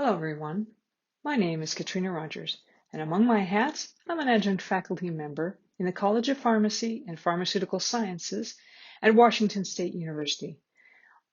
Hello, everyone. My name is Katrina Rogers, and among my hats, I'm an adjunct faculty member in the College of Pharmacy and Pharmaceutical Sciences at Washington State University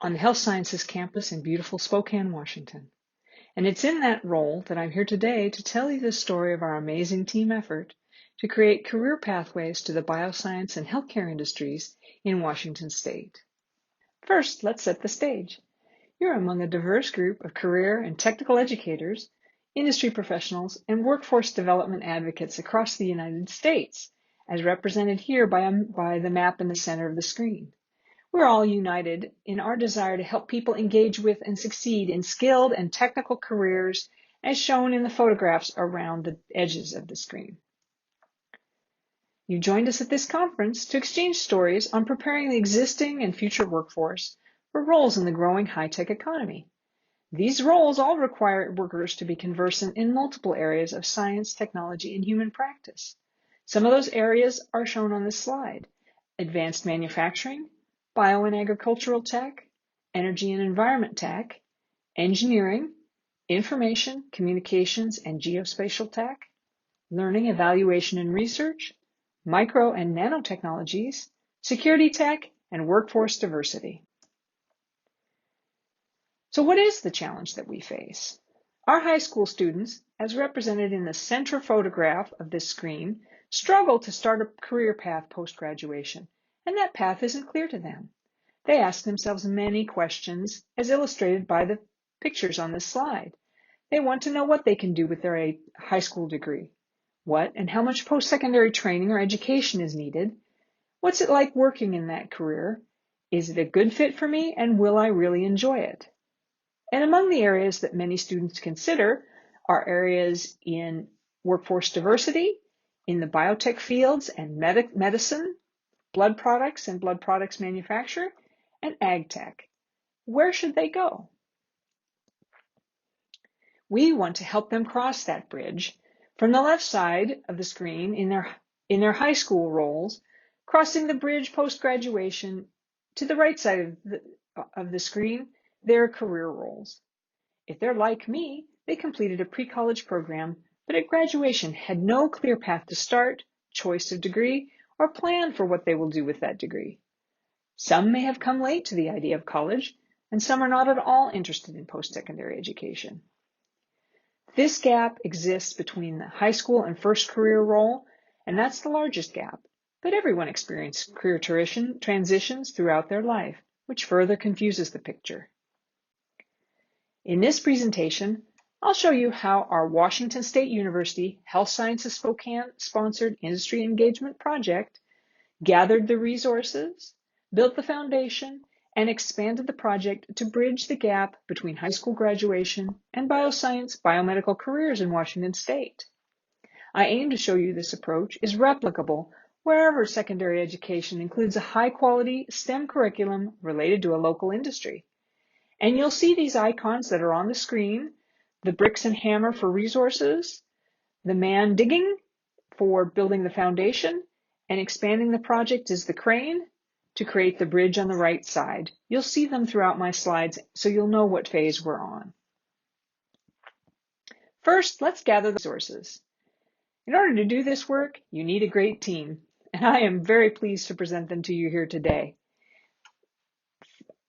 on the Health Sciences campus in beautiful Spokane, Washington. And it's in that role that I'm here today to tell you the story of our amazing team effort to create career pathways to the bioscience and healthcare industries in Washington State. First, let's set the stage. You're among a diverse group of career and technical educators, industry professionals, and workforce development advocates across the United States, as represented here by the map in the center of the screen. We're all united in our desire to help people engage with and succeed in skilled and technical careers, as shown in the photographs around the edges of the screen. You joined us at this conference to exchange stories on preparing the existing and future workforce for roles in the growing high-tech economy. These roles all require workers to be conversant in multiple areas of science, technology, and human practice. Some of those areas are shown on this slide: advanced manufacturing, bio and agricultural tech, energy and environment tech, engineering, information, communications, and geospatial tech, learning, evaluation, and research, micro and nanotechnologies, security tech, and workforce diversity. So what is the challenge that we face? Our high school students, as represented in the center photograph of this screen, struggle to start a career path post-graduation, and that path isn't clear to them. They ask themselves many questions, as illustrated by the pictures on this slide. They want to know what they can do with their high school degree, what and how much post-secondary training or education is needed, what's it like working in that career, is it a good fit for me, and will I really enjoy it? And among the areas that many students consider are areas in workforce diversity, in the biotech fields and medicine, blood products and blood products manufacture, and ag tech. Where should they go? We want to help them cross that bridge from the left side of the screen in their high school roles, crossing the bridge post-graduation to the right side of the screen, their career roles. If they're like me, they completed a pre-college program, but at graduation had no clear path to start, choice of degree, or plan for what they will do with that degree. Some may have come late to the idea of college, and some are not at all interested in post-secondary education. This gap exists between the high school and first career role, and that's the largest gap. But everyone experiences career transitions throughout their life, which further confuses the picture. In this presentation, I'll show you how our Washington State University Health Sciences Spokane sponsored industry engagement project gathered the resources, built the foundation, and expanded the project to bridge the gap between high school graduation and bioscience, biomedical careers in Washington State. I aim to show you this approach is replicable wherever secondary education includes a high-quality STEM curriculum related to a local industry. And you'll see these icons that are on the screen: the bricks and hammer for resources, the man digging for building the foundation, and expanding the project is the crane to create the bridge on the right side. You'll see them throughout my slides, so you'll know what phase we're on. First, let's gather the resources. In order to do this work, you need a great team, and I am very pleased to present them to you here today.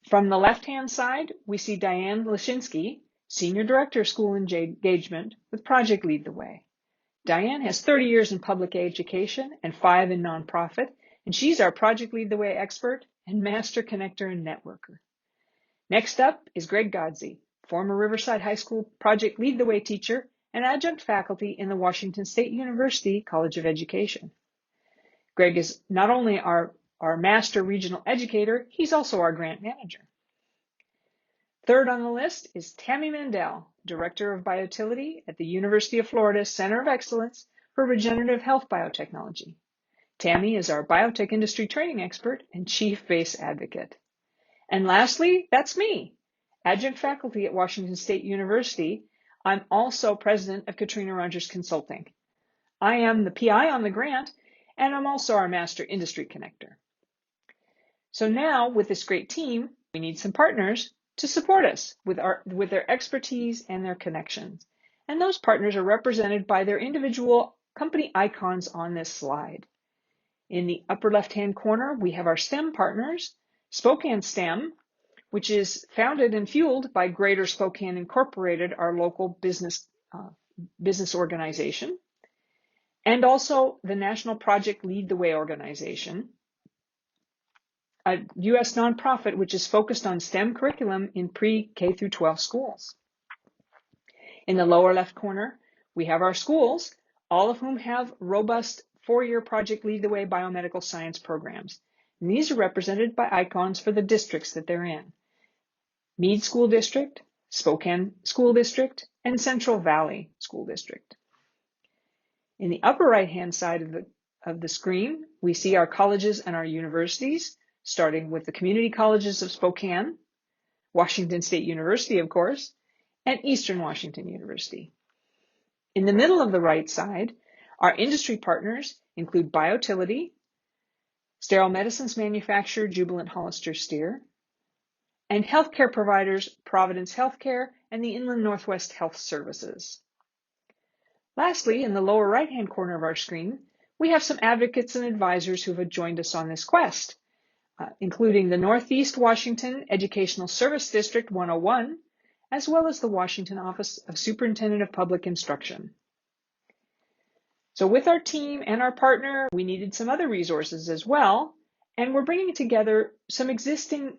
From the left-hand side, we see Diane Lashinsky, Senior Director of School Engagement with Project Lead the Way. Diane has 30 years in public education and 5 in nonprofit, and she's our Project Lead the Way expert and master connector and networker. Next up is Greg Godsey, former Riverside High School Project Lead the Way teacher and adjunct faculty in the Washington State University College of Education. Greg is not only our master regional educator, he's also our grant manager. Third on the list is Tammy Mandel, Director of Biotility at the University of Florida Center of Excellence for Regenerative Health Biotechnology. Tammy is our biotech industry training expert and chief base advocate. And lastly, that's me, adjunct faculty at Washington State University. I'm also president of Katrina Rogers Consulting. I am the PI on the grant, and I'm also our master industry connector. So now, with this great team, we need some partners to support us with their expertise and their connections. And those partners are represented by their individual company icons on this slide. In the upper left-hand corner, we have our STEM partners, Spokane STEM, which is founded and fueled by Greater Spokane Incorporated, our local business organization, and also the National Project Lead the Way organization, a U.S. nonprofit which is focused on STEM curriculum in pre-K through 12 schools. In the lower left corner, we have our schools, all of whom have robust 4-year Project Lead the Way biomedical science programs. And these are represented by icons for the districts that they're in: Meade School District, Spokane School District, and Central Valley School District. In the upper right-hand side of the screen, we see our colleges and our universities, starting with the community colleges of Spokane, Washington State University, of course, and Eastern Washington University. In the middle of the right side, our industry partners include Biotility, sterile medicines manufacturer Jubilant Hollister Steer, and healthcare providers Providence Healthcare and the Inland Northwest Health Services. Lastly, in the lower right-hand corner of our screen, we have some advocates and advisors who have joined us on this quest, including the Northeast Washington Educational Service District 101, as well as the Washington Office of Superintendent of Public Instruction. So with our team and our partner, we needed some other resources as well, and we're bringing together some existing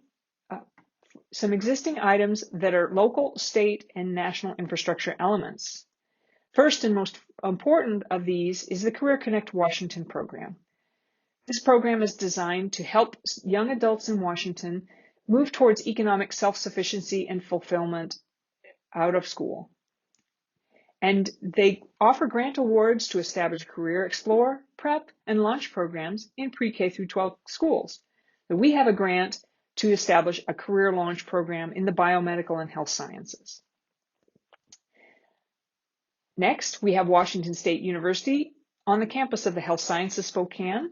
items that are local, state, and national infrastructure elements. First and most important of these is the Career Connect Washington program. This program is designed to help young adults in Washington move towards economic self-sufficiency and fulfillment out of school. And they offer grant awards to establish career explore, prep, and launch programs in pre-K through 12 schools. So we have a grant to establish a career launch program in the biomedical and health sciences. Next, we have Washington State University on the campus of the Health Sciences Spokane.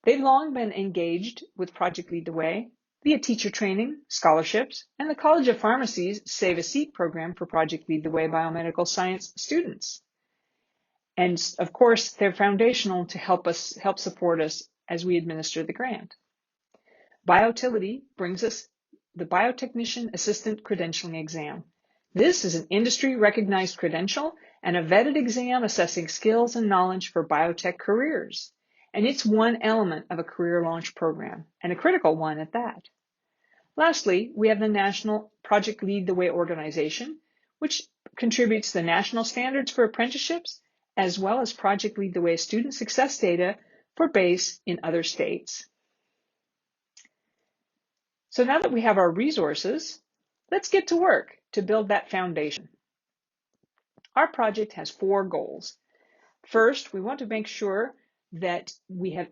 They've long been engaged with Project Lead the Way via teacher training, scholarships, and the College of Pharmacy's Save a Seat program for Project Lead the Way biomedical science students. And of course, they're foundational to help support us as we administer the grant. Biotility brings us the Biotechnician Assistant Credentialing Exam. This is an industry-recognized credential and a vetted exam assessing skills and knowledge for biotech careers. And it's one element of a career launch program, and a critical one at that. Lastly, we have the National Project Lead the Way organization, which contributes the national standards for apprenticeships, as well as Project Lead the Way student success data for BASE in other states. So now that we have our resources, let's get to work to build that foundation. Our project has 4 goals. First, we want to make sure that we have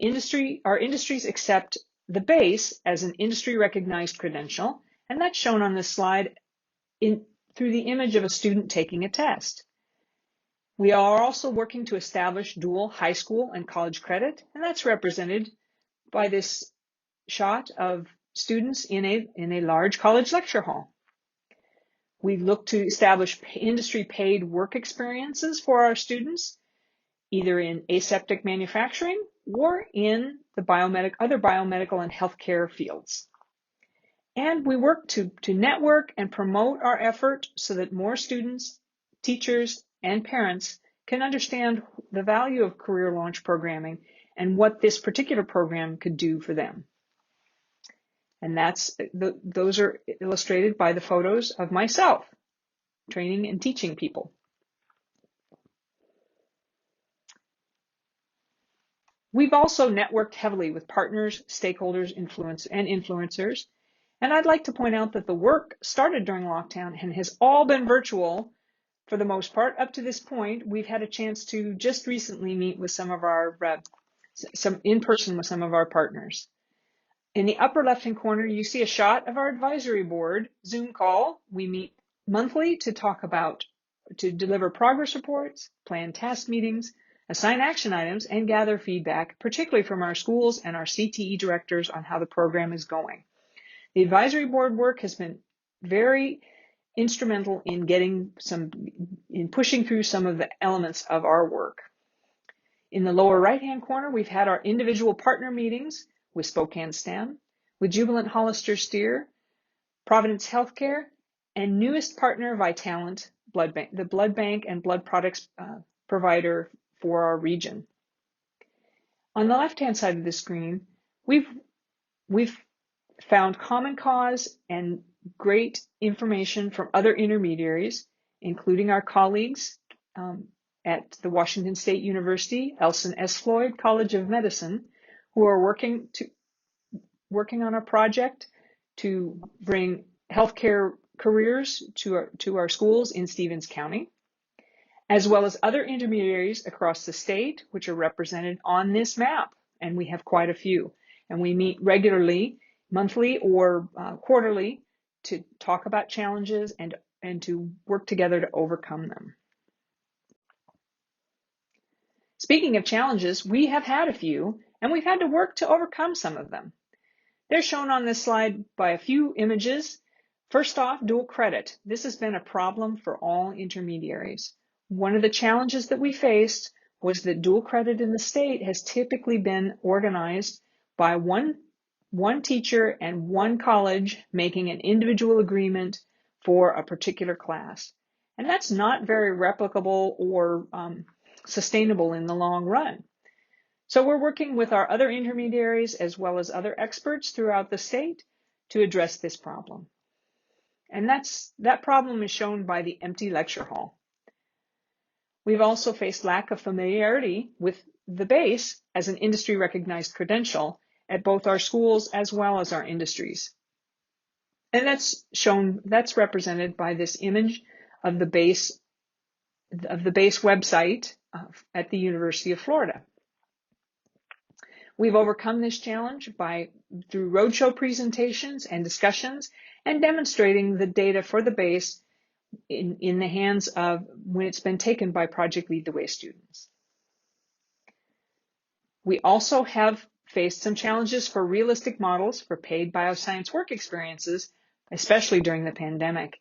our industries accept the BASE as an industry-recognized credential, and that's shown on this slide through the image of a student taking a test. We are also working to establish dual high school and college credit, and that's represented by this shot of students in a large college lecture hall. We look to establish industry-paid work experiences for our students, either in aseptic manufacturing or in the other biomedical and healthcare fields. And we work to network and promote our effort so that more students, teachers, and parents can understand the value of career launch programming and what this particular program could do for them. And those are illustrated by the photos of myself training and teaching people. We've also networked heavily with partners, stakeholders, influencers. And I'd like to point out that the work started during lockdown and has all been virtual for the most part. Up to this point, we've had a chance to just recently meet with some in person with some of our partners. In the upper left-hand corner, you see a shot of our advisory board Zoom call. We meet monthly to deliver progress reports, plan task meetings, assign action items, and gather feedback, particularly from our schools and our CTE directors on how the program is going. The advisory board work has been very instrumental in pushing through some of the elements of our work. In the lower right-hand corner, we've had our individual partner meetings with Spokane STEM, with Jubilant Hollister Steer, Providence Healthcare, and newest partner Vitalant Blood Bank, the blood bank and blood products provider for our region. On the left-hand side of the screen, we've found common cause and great information from other intermediaries, including our colleagues at the Washington State University, Elson S. Floyd College of Medicine, who are working on a project to bring healthcare careers to our schools in Stevens County, as well as other intermediaries across the state, which are represented on this map, and we have quite a few. And we meet regularly, monthly or quarterly, to talk about challenges and to work together to overcome them. Speaking of challenges, we have had a few, and we've had to work to overcome some of them. They're shown on this slide by a few images. First off, dual credit. This has been a problem for all intermediaries. One of the challenges that we faced was that dual credit in the state has typically been organized by one teacher and one college making an individual agreement for a particular class. And that's not very replicable or sustainable in the long run. So we're working with our other intermediaries as well as other experts throughout the state to address this problem. And that problem is shown by the empty lecture hall. We've also faced lack of familiarity with the BASE as an industry recognized credential at both our schools as well as our industries. And that's represented by this image of the BASE website at the University of Florida. We've overcome this challenge through roadshow presentations and discussions and demonstrating the data for the BASE in the hands of when it's been taken by Project Lead the Way students. We also have faced some challenges for realistic models for paid bioscience work experiences, especially during the pandemic.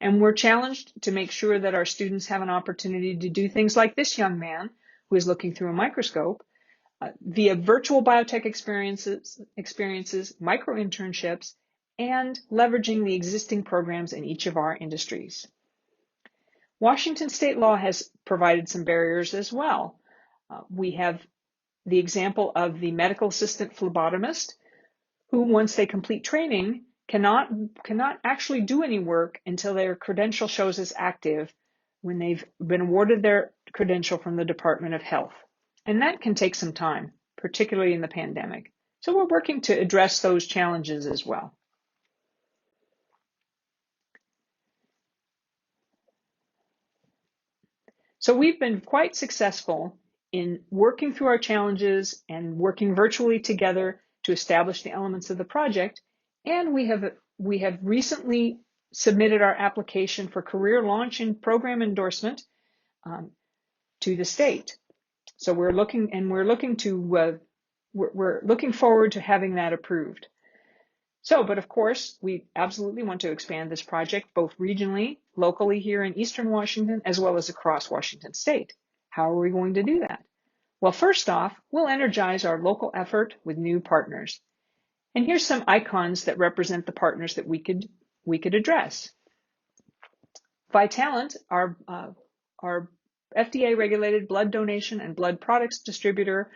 And we're challenged to make sure that our students have an opportunity to do things like this young man who is looking through a microscope via virtual biotech experiences, micro internships, and leveraging the existing programs in each of our industries. Washington state law has provided some barriers as well. We have the example of the medical assistant phlebotomist who, once they complete training, cannot actually do any work until their credential shows as active when they've been awarded their credential from the Department of Health. And that can take some time, particularly in the pandemic. So we're working to address those challenges as well. So we've been quite successful in working through our challenges and working virtually together to establish the elements of the project. And we have recently submitted our application for career launch and program endorsement to the state. So we're looking forward to having that approved. So, but of course, we absolutely want to expand this project both regionally, locally here in Eastern Washington, as well as across Washington state. How are we going to do that? Well, first off, we'll energize our local effort with new partners. And here's some icons that represent the partners that we could address. Vitalant, our FDA-regulated blood donation and blood products distributor,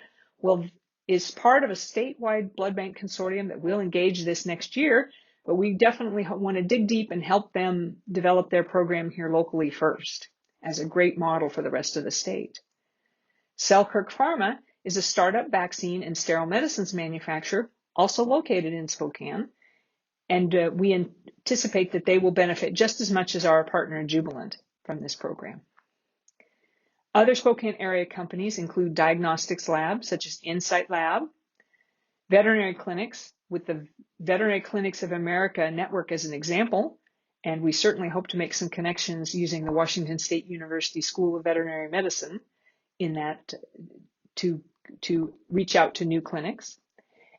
is part of a statewide blood bank consortium that will engage this next year, but we definitely want to dig deep and help them develop their program here locally first as a great model for the rest of the state. Selkirk Pharma is a startup vaccine and sterile medicines manufacturer, also located in Spokane, and we anticipate that they will benefit just as much as our partner Jubilant from this program. Other Spokane area companies include diagnostics labs such as Insight Lab, veterinary clinics with the Veterinary Clinics of America network as an example, and we certainly hope to make some connections using the Washington State University School of Veterinary Medicine in that to reach out to new clinics,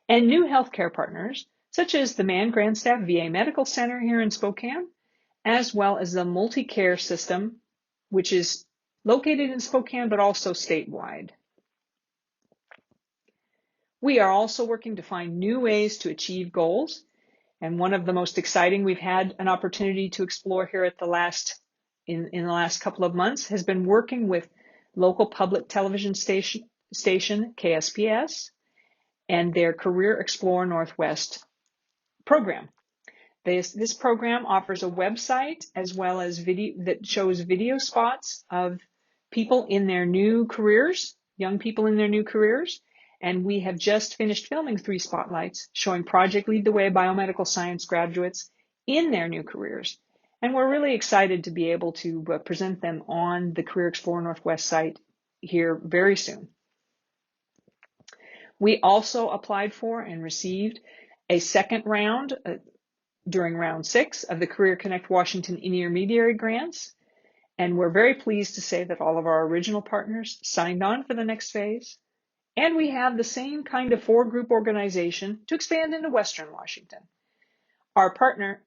and new healthcare partners such as the Mann Grandstaff VA Medical Center here in Spokane, as well as the Multi-Care System, which is located in Spokane, but also statewide. We are also working to find new ways to achieve goals. And one of the most exciting we've had an opportunity to explore here at in the last couple of months has been working with local public television station KSPS and their Career Explore Northwest program. This program offers a website as well as video that shows video spots of people in their new careers, young people in their new careers. And we have just finished filming 3 spotlights showing Project Lead the Way biomedical science graduates in their new careers. And we're really excited to be able to present them on the Career Explore Northwest site here very soon. We also applied for and received a second round during round 6 of the Career Connect Washington intermediary grants. And we're very pleased to say that all of our original partners signed on for the next phase. And we have the same kind of 4-group organization to expand into Western Washington. Our partner,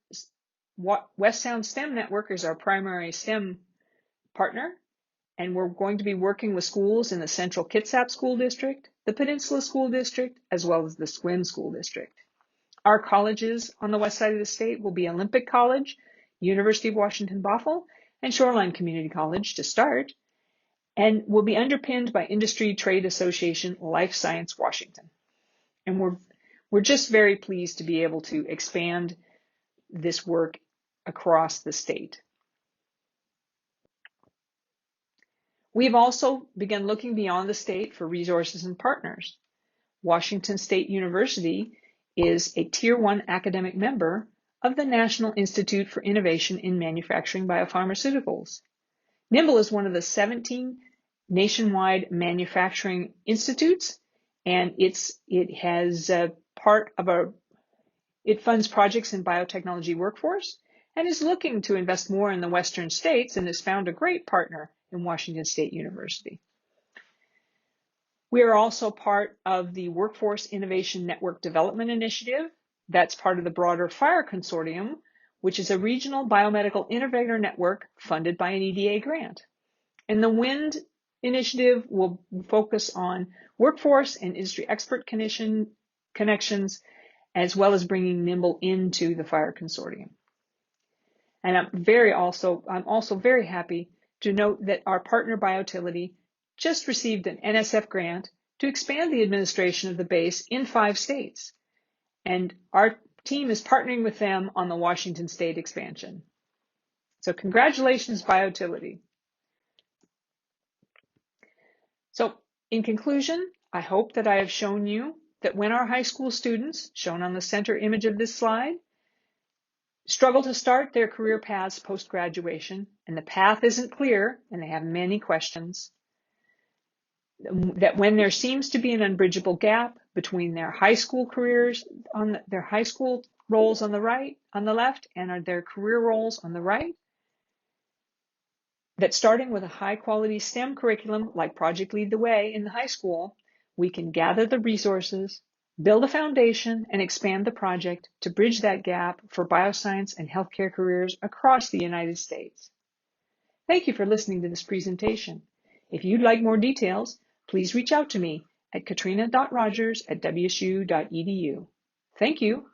West Sound STEM Network, is our primary STEM partner. And we're going to be working with schools in the Central Kitsap School District, the Peninsula School District, as well as the Sequim School District. Our colleges on the west side of the state will be Olympic College, University of Washington Bothell, and Shoreline Community College to start, and will be underpinned by Industry Trade Association Life Science Washington. And we're just very pleased to be able to expand this work across the state. We've also begun looking beyond the state for resources and partners. Washington State University is a Tier 1 academic member of the National Institute for Innovation in Manufacturing Biopharmaceuticals. NIMBLE is one of the 17 nationwide manufacturing institutes, and it funds projects in biotechnology workforce and is looking to invest more in the Western states and has found a great partner in Washington State University. We are also part of the Workforce Innovation Network Development Initiative. That's part of the broader FIRE Consortium, which is a regional biomedical innovator network funded by an EDA grant. And the WIND initiative will focus on workforce and industry expert connections, as well as bringing NIMBLE into the FIRE Consortium. And I'm also very happy to note that our partner Biotility just received an NSF grant to expand the administration of the base in 5 states. And our team is partnering with them on the Washington State expansion. So congratulations, Biotility. So in conclusion, I hope that I have shown you that when our high school students, shown on the center image of this slide, struggle to start their career paths post-graduation, and the path isn't clear, and they have many questions, that when there seems to be an unbridgeable gap between their high school careers, their high school roles on the left, and their career roles on the right, that starting with a high-quality STEM curriculum like Project Lead the Way in the high school, we can gather the resources, build a foundation, and expand the project to bridge that gap for bioscience and healthcare careers across the United States. Thank you for listening to this presentation. If you'd like more details, please reach out to me at katrina.rogers@wsu.edu. Thank you.